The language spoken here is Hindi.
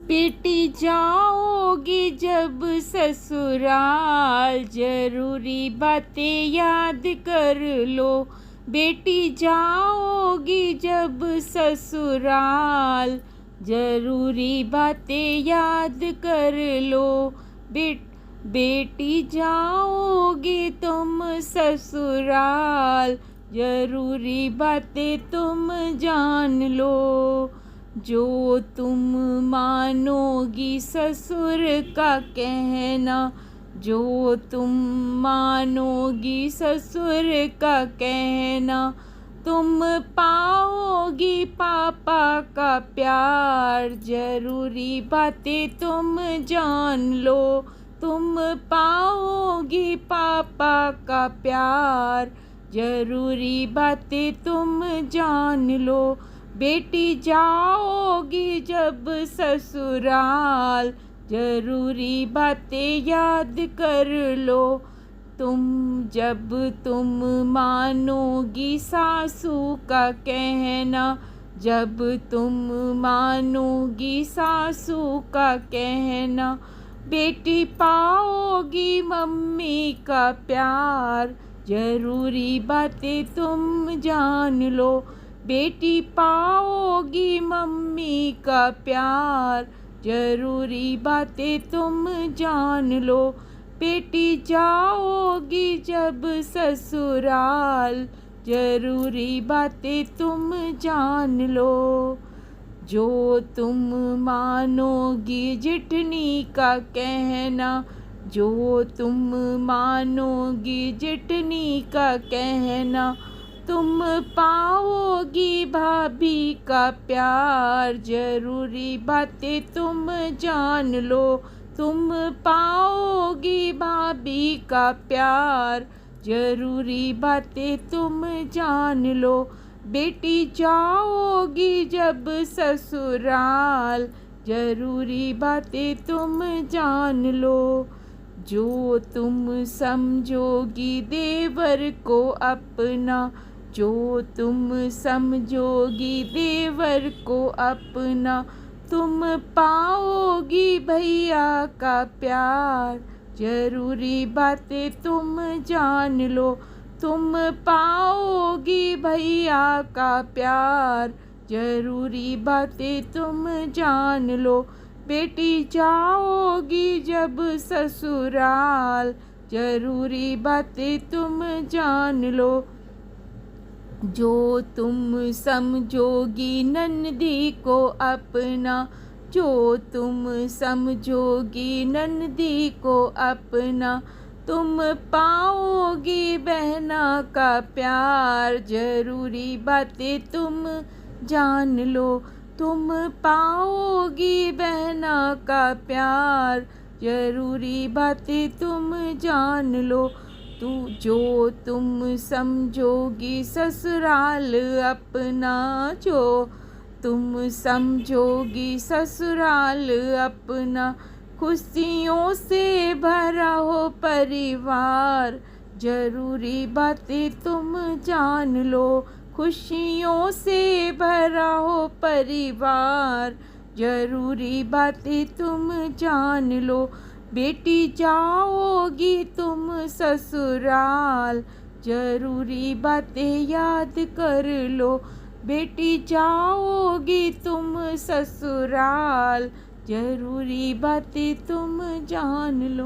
बेटी जाओगी जब ससुराल, जरूरी बातें याद कर लो। बेटी जाओगी जब ससुराल, जरूरी बातें याद कर लो। बेटी जाओगी तुम ससुराल, जरूरी बातें तुम जान लो। जो तुम मानोगी ससुर का कहना, जो तुम मानोगी ससुर का कहना, तुम पाओगी पापा का प्यार। जरूरी बातें तुम जान लो, तुम पाओगी पापा का प्यार। जरूरी बातें तुम जान लो। बेटी जाओगी जब ससुराल, जरूरी बातें याद कर लो। जब तुम मानोगी सासू का कहना, जब तुम मानोगी सासू का कहना, बेटी पाओगी मम्मी का प्यार। जरूरी बातें तुम जान लो, बेटी पाओगी मम्मी का प्यार। जरूरी बातें तुम जान लो। बेटी जाओगी जब ससुराल, जरूरी बातें तुम जान लो। जो तुम मानोगी जेठनी का कहना, जो तुम मानोगी जेठनी का कहना, तुम पाओगी भाभी का प्यार। जरूरी बातें तुम जान लो, तुम पाओगी भाभी का प्यार। जरूरी बातें तुम जान लो। बेटी जाओगी जब ससुराल, जरूरी बातें तुम जान लो। जो तुम समझोगी देवर को अपना, जो तुम समझोगी देवर को अपना, तुम पाओगी भैया का प्यार। जरूरी बातें तुम जान लो, तुम पाओगी भैया का प्यार। जरूरी बातें तुम जान लो। बेटी जाओगी जब ससुराल, जरूरी बातें तुम जान लो। जो तुम समझोगी नंदी को अपना, जो तुम समझोगी नंदी को अपना, तुम पाओगी बहना का प्यार। जरूरी बातें तुम जान लो, तुम पाओगी बहना का प्यार। जरूरी बातें तुम जान लो। जो तुम समझोगी ससुराल अपना, जो तुम समझोगी ससुराल अपना, खुशियों से भरा हो परिवार। जरूरी बातें तुम जान लो, खुशियों से भरा हो परिवार। जरूरी बातें तुम जान लो। बेटी जाओगी तुम ससुराल, जरूरी बातें याद कर लो। बेटी जाओगी तुम ससुराल, जरूरी बातें तुम जान लो।